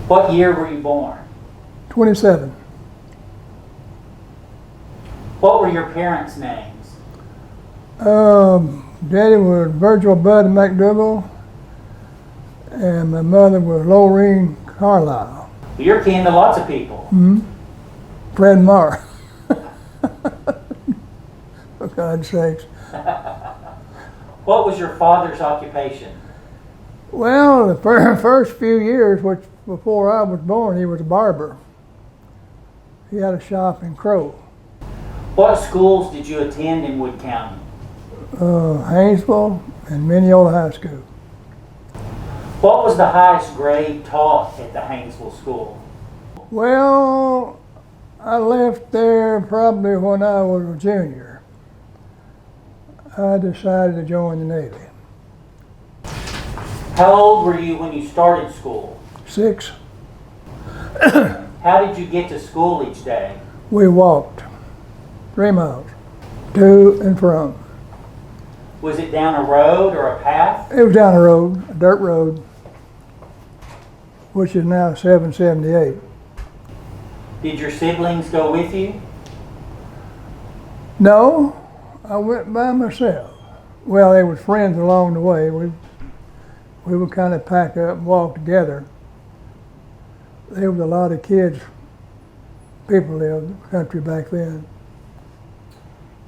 What year were you born? 27. What were your parents' names? Daddy was Virgil Bud Mcdougald, and my mother was Lorraine Carlisle. You're kin to lots of people. Fred Marr. For God's sakes. What was your father's occupation? Well, the first few years, which before I was born, he was a barber. He had a shop in Crow. What schools did you attend in Wood County? Haynesville and Mineola High School. What was the highest grade taught at the Haynesville School? Well, I left there probably when I was a junior. I decided to join the Navy. How old were you when you started school? 6. How did you get to school each day? We walked 3 miles to and from. Was it down a road or a path? It was down a road, a dirt road, which is now 778. Did your siblings go with you? No, I went by myself. Well, they were friends along the way. We would kind of pack up and walk together. There was a lot of kids, people lived in the country back then.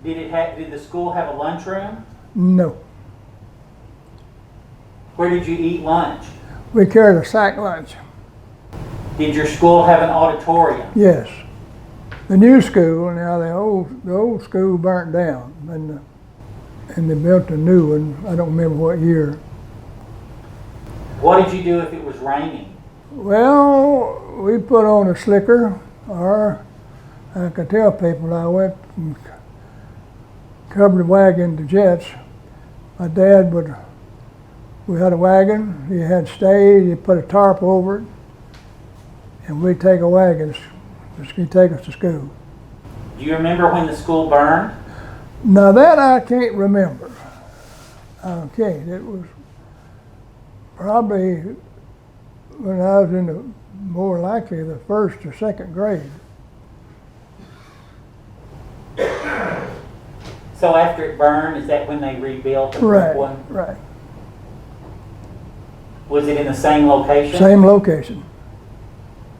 Did the school have a lunchroom? No. Where did you eat lunch? We carried a sack lunch. Did your school have an auditorium? Yes. The new school, now the old school burnt down, and they built a new one. I don't remember what year. What did you do if it was raining? Well, we put on a slicker, or I could tell people I went and covered the wagon to jets. My dad we had a wagon, he had stays, he put a tarp over it, and we'd take a wagon, he'd take us to school. Do you remember when the school burned? Now that I can't remember. I can't. It was probably when I was in more likely the first or second grade. So after it burned, is that when they rebuilt the brick one? Right. Was it in the same location? Same location.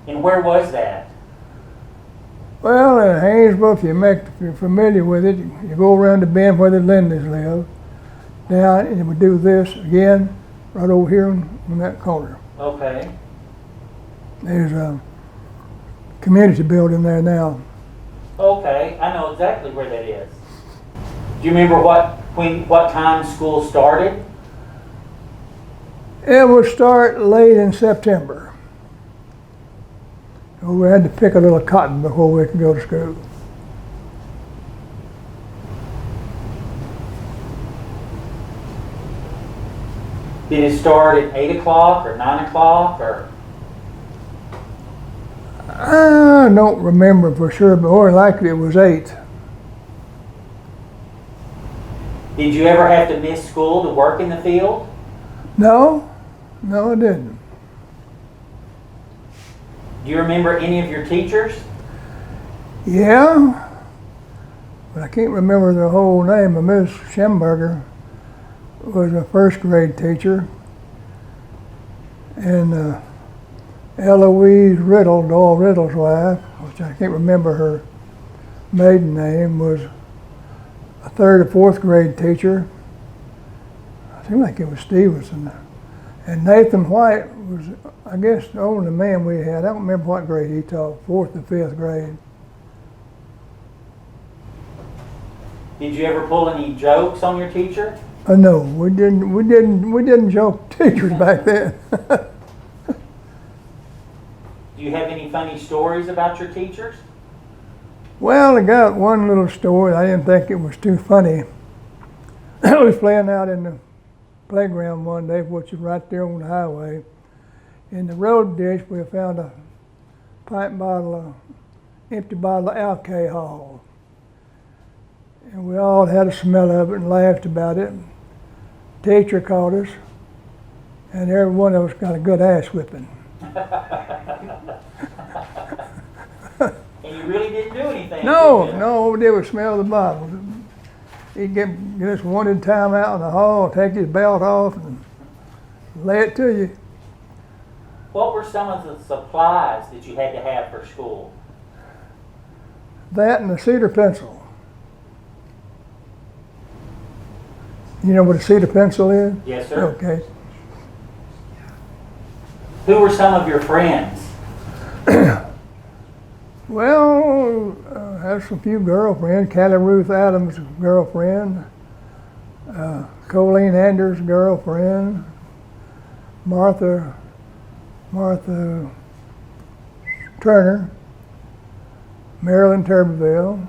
And where was that? Well, in Haynesville, if you're familiar with it, you go around the bend where the Lindleys live, down, and we do this again, right over here on that corner. Okay. There's a community building there now. Okay, I know exactly where that is. Do you remember what time school started? It would start late in September. We had to pick a little cotton before we could go to school. Did it start at 8 o'clock or 9 o'clock or? I don't remember for sure, but more likely it was 8. Did you ever have to miss school to work in the field? No, I didn't. Do you remember any of your teachers? Yeah, but I can't remember their whole name. Miss Schemberger was a first grade teacher, and Eloise Riddle, Doyle Riddle's wife, which I can't remember her maiden name, was a 3rd or 4th grade teacher. I think like it was Stevenson. And Nathan White was, I guess, the only man we had. I don't remember what grade he taught, 4th or 5th grade. Did you ever pull any jokes on your teacher? No, we didn't joke teachers back then. Do you have any funny stories about your teachers? Well, I got one little story. I didn't think it was too funny. I was playing out in the playground one day, which is right there on the highway. In the road ditch, we found a empty bottle of alcohol. And we all had a smell of it and laughed about it. Teacher caught us, and every one of us got a good ass whipping. really didn't do anything. No, did you? no, all we did was smell the bottles. He'd get us one at a time out in the hall, take his belt off and lay it to you. What were some of the supplies that you had to have for school? That and a cedar pencil. You know what a cedar pencil is? Yes, sir. Okay. Who were some of your friends? Well, I have some few girlfriends. Callie Ruth Adams' girlfriend, Colleen Anders' girlfriend, Martha Turner, Marilyn Turbeville,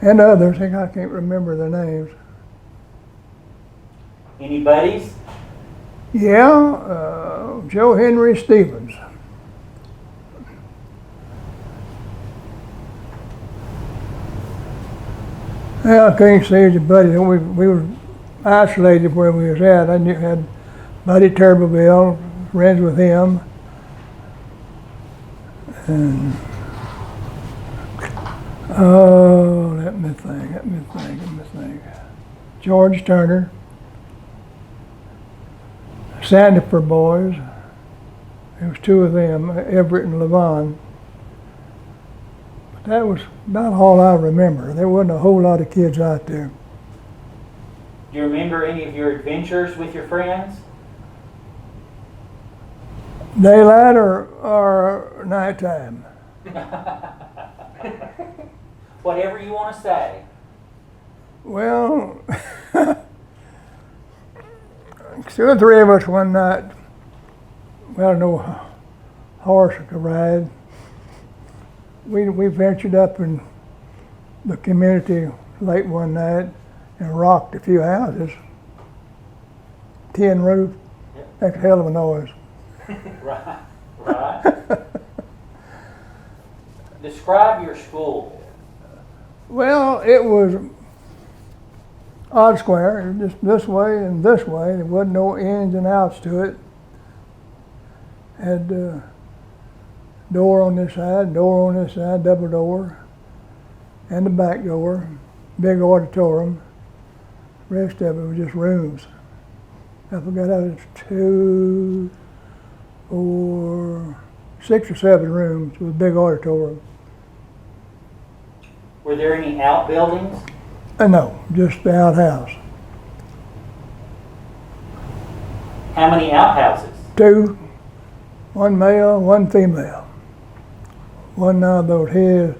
and others. I can't remember their names. Any buddies? Yeah, Joe Henry Stevens. Well, I can't say he's a buddy. We were isolated where we was at. I had Buddy Turbeville, friends with him. And, let me think. George Turner. Sandifer boys. There was two of them, Everett and Levon. But that was about all I remember. There wasn't a whole lot of kids out there. Do you remember any of your adventures with your friends? Daylight or nighttime? Whatever you want to say. Well, two or three of us one night, well, no horse could ride. We ventured up in the community late one night and rocked a few houses. Tin roof, that's a hell of a noise. Right. Describe your school. Well, it was odd square, it was just this way and this way. There wasn't no ins and outs to it. Had door on this side, double door, and the back door, big auditorium. Rest of it was just rooms. I forgot, I was 2 or 6 or 7 rooms with a big auditorium. Were there any outbuildings? No, just the outhouse. How many outhouses? 2, 1 male, 1 female. One of those here,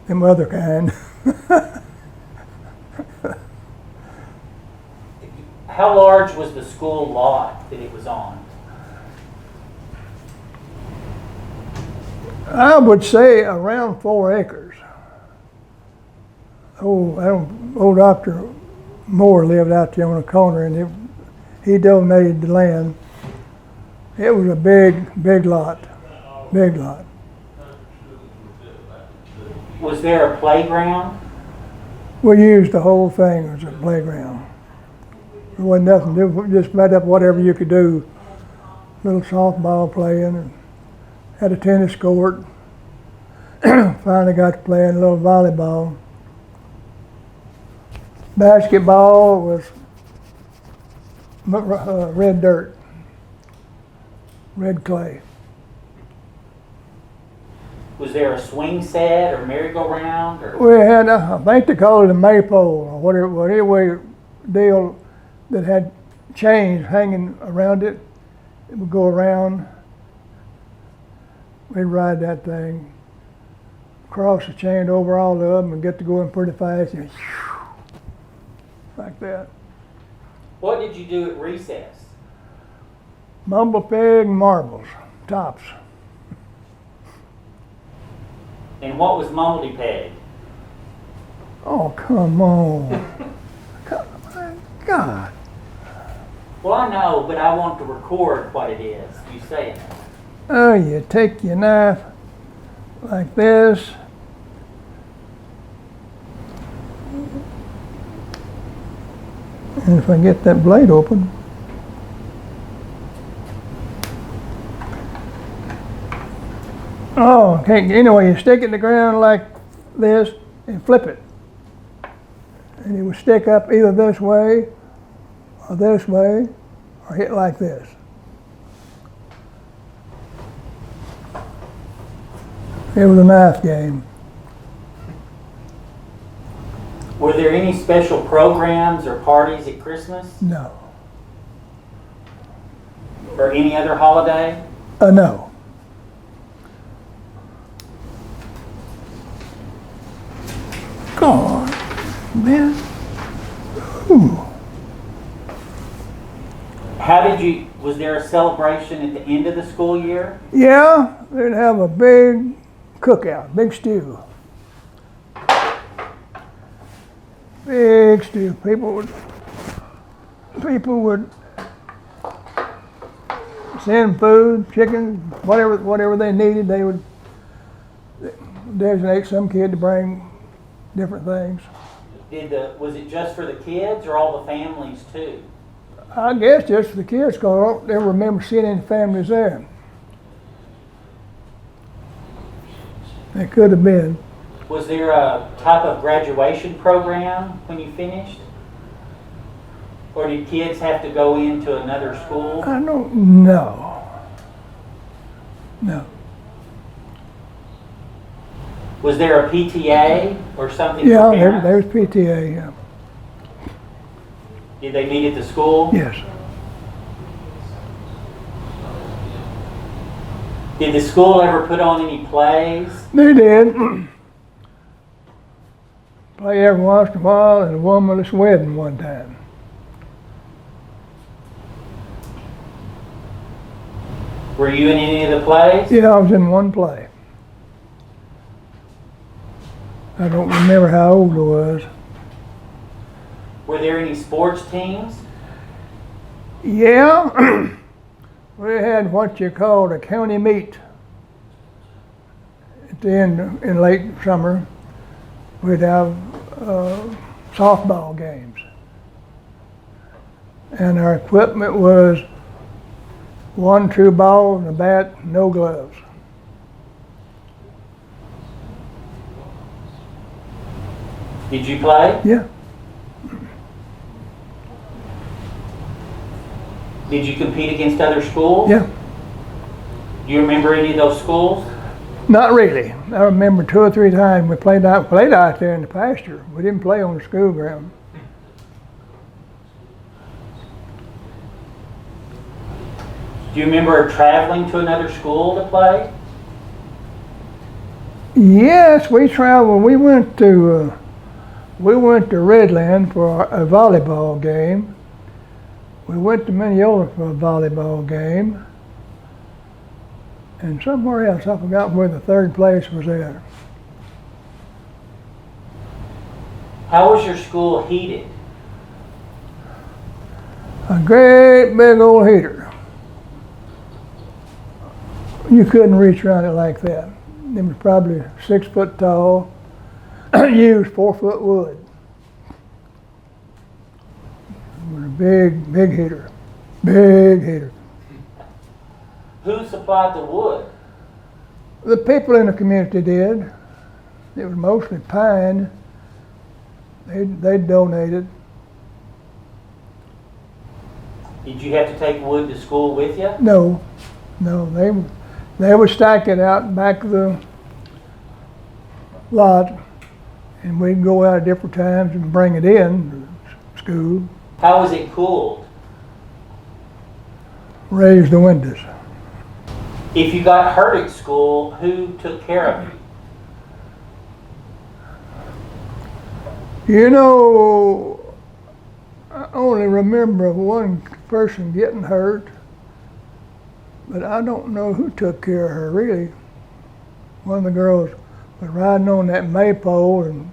them other kind. How large was the school lot that it was on? I would say around 4 acres. Old Dr. Moore lived out there on the corner, and he donated the land. It was a big lot. Was there a playground? We used the whole thing as a playground. There wasn't nothing to do, just made up whatever you could do. Little softball playing, and had a tennis court. Finally got to playing a little volleyball. Basketball was red dirt, red clay. Was there a swing set or merry-go-round? Or We had, I think they called it a maypole or whatever, but anyway, deal that had chains hanging around it. It would go around. We'd ride that thing, cross the chain over all of them, and get to going pretty fast, and like that. what did you do at recess? Mumble peg, marbles, tops. And what was Mumbledy Peg? Oh, come on. My God. Well, I know, but I want to record what it is. You say it. Oh, you take your knife like this. And if I get that blade open, Oh, can't, anyway, you stick it in the ground like this and flip it. And it would stick up either this way, or hit like this. It was a knife game. Were there any special programs or parties at Christmas No. or any other holiday? No. God, man. Ooh. Was there a celebration at the end of the school year? Yeah, they'd have a big cookout, big stew. Big stew. People would send food, chicken, whatever they needed. They would designate some kid to bring different things. Was it just for the kids or all the families too? I guess just for the kids, because I don't ever remember seeing any families there. It could have been. Was there a type of graduation program when you finished? Or did kids have to go into another school? I don't know. No. Was there a PTA or something Yeah, for parents? there was PTA, yeah. Did they meet at the school? Yes. Did the school ever put on any plays? They did. Play every once in a while at a womanless wedding one time. Were you in any of the plays? Yeah, I was in one play. I don't remember how old I was. Were there any sports teams? Yeah, we had what you called a county meet at the end in late summer. We'd have softball games, and our equipment was 1 true ball and a bat, no gloves. Did you play? Yeah. Did you compete against other schools? Yeah. Do you remember any of those schools? Not really. I remember 2 or 3 times we played out there in the pasture. We didn't play on the school ground. Do you remember traveling to another school to play? Yes, we traveled. We went to Redland for a volleyball game. We went to Mineola for a volleyball game. And somewhere else, I forgot where the third place was at. How was your school heated? A great big old heater. You couldn't reach around it like that. It was probably 6 foot tall, used 4 foot wood. It was a big, big heater. Big heater. Who supplied the wood? The people in the community did. It was mostly pine. They donated. Did you have to take wood to school with you? No, they would stack it out back of the lot, and we'd go out at different times and bring it in to school. How was it cooled? Raise the windows. If you got hurt at school, who took care of you? You know, I only remember one person getting hurt, but I don't know who took care of her really. One of the girls was riding on that maypole, and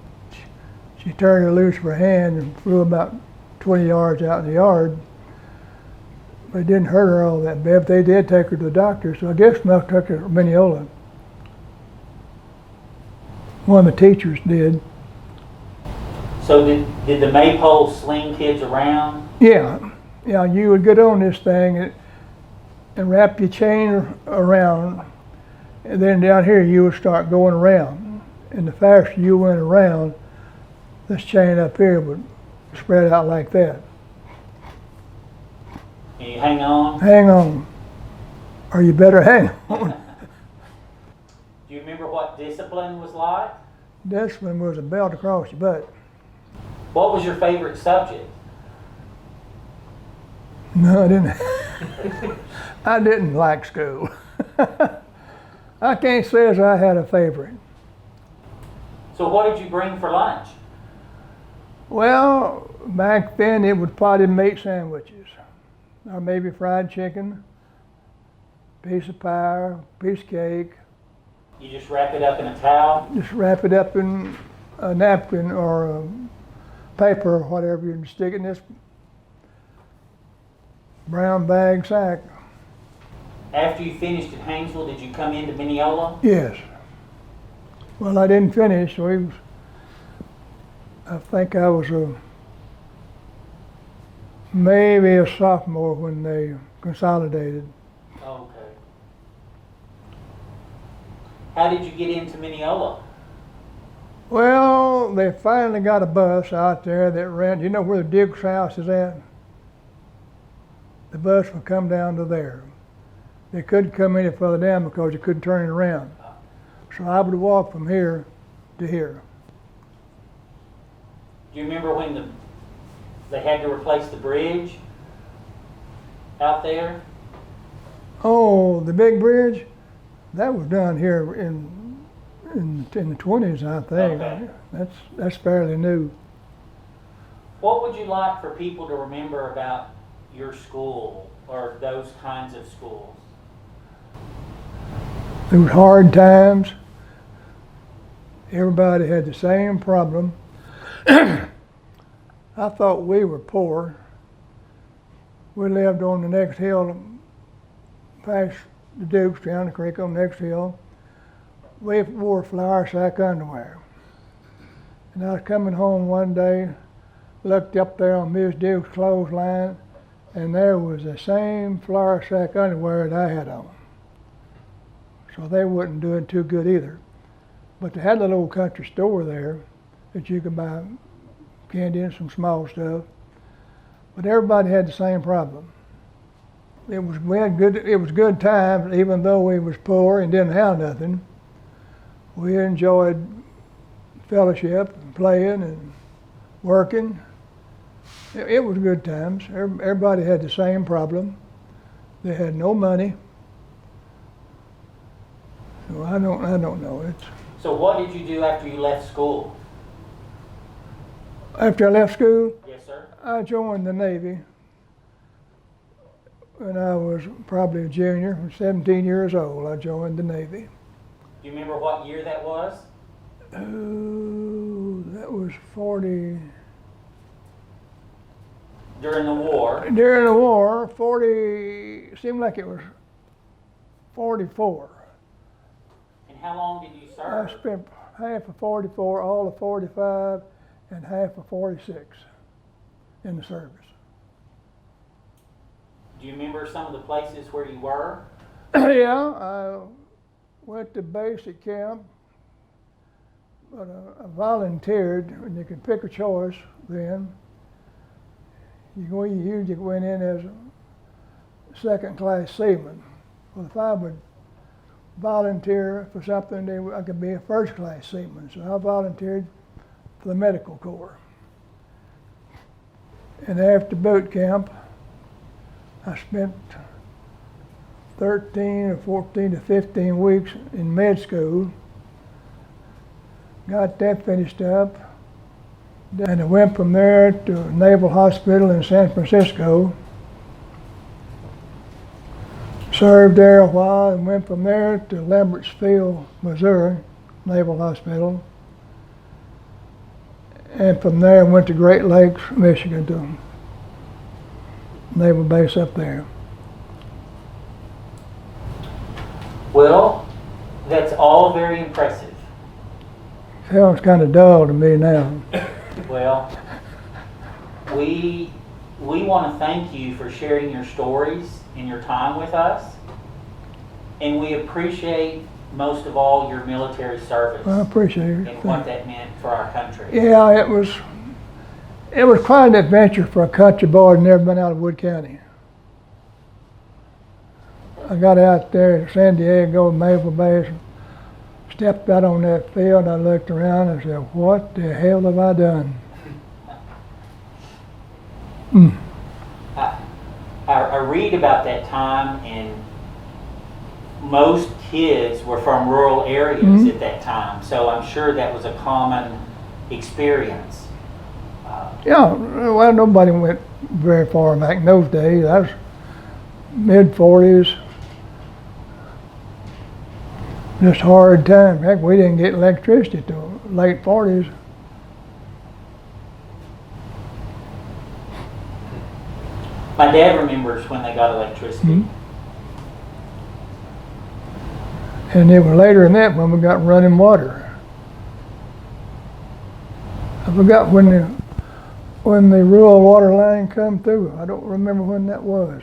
she turned her loose of her hand and flew about 20 yards out in the yard. But it didn't hurt her all that bad. They did take her to the doctor, so I guess must took her to Mineola. One of the teachers did. So did the maypole sling kids around? Yeah, you would get on this thing and wrap your chain around, And then down here you would start going around. And the faster you went around, this chain up here would spread out like that. And you hang on. Hang on. Or you better hang on. Do you remember what discipline was like? Discipline was a belt across your butt. What was your favorite subject? No, I didn't. I didn't like school. I can't say as I had a favorite. So what did you bring for lunch? Well, back then it was potted meat sandwiches, or maybe fried chicken, piece of pie, piece of cake. You just wrap it up in a towel? Just wrap it up in a napkin or a paper or whatever you stick it in this brown bag sack. After you finished at Haynesville, did you come into Mineola? Yes. Well, I didn't finish. I think I was maybe a sophomore when they consolidated. Okay. How did you get into Mineola? Well, they finally got a bus out there that ran. You know where the Duke's house is at? The bus would come down to there. They couldn't come any further down because you couldn't turn it around. So I would walk from here to here. Do you remember when they had to replace the bridge out there? Oh, the big bridge? That was done here in the 20s, I think. Okay. That's fairly new. What would you like for people to remember about your school or those kinds of schools? It was hard times. Everybody had the same problem. I thought we were poor. We lived on the next hill, past the Dukes, down the creek on the next hill. We wore flour sack underwear. And I was coming home one day, looked up there on Miss Duke's clothesline, and there was the same flour sack underwear that I had on. So they wasn't doing too good either. But they had a little country store there that you could buy candy and some small stuff. But everybody had the same problem. It was good times, even though we was poor and didn't have nothing. We enjoyed fellowship and playing and working. It was good times. Everybody had the same problem. They had no money. So I don't know. So what did you do after you left school? After I left school, Yes, sir. I joined the Navy when I was probably a junior, 17 years old. I joined the Navy. Do you remember what year that was? Oh, that was 40. During the war. During the war, 40, seemed like it was 44. And how long did you I serve? spent half of 44, all of 45, and half of 46 in the service. Do you remember some of the places where you were? Yeah, I went to basic camp, but I volunteered, and you could pick a choice then. You usually went in as a second-class seaman. Well, if I would volunteer for something, I could be a first-class seaman. So I volunteered for the medical corps. And after boot camp, I spent 13 or 14 to 15 weeks in med school. Got that finished up. Then I went from there to Naval Hospital in San Francisco. Served there a while and went from there to Lambertsville, Missouri, Naval Hospital. And from there I went to Great Lakes, Michigan, to Naval Base up there. Well, that's all very impressive. Sounds kind of dull to me now. Well, we want to thank you for sharing your stories and your time with us. And we appreciate most of all your military service I appreciate it. and what that meant for our country. Yeah, it was quite an adventure for a country boy who'd never been out of Wood County. I got out there in San Diego, Maple Base, stepped out on that field, I looked around and said, what the hell have I done? I read about that time, and most kids were from rural areas at that time, so I'm sure that was a common experience. Yeah, well, nobody went very far back in those days. That was mid-40s. Just hard time. Heck, we didn't get electricity till late 40s. My dad remembers when they got electricity. And it was later than that when we got running water. I forgot when the rural water line come through. I don't remember when that was.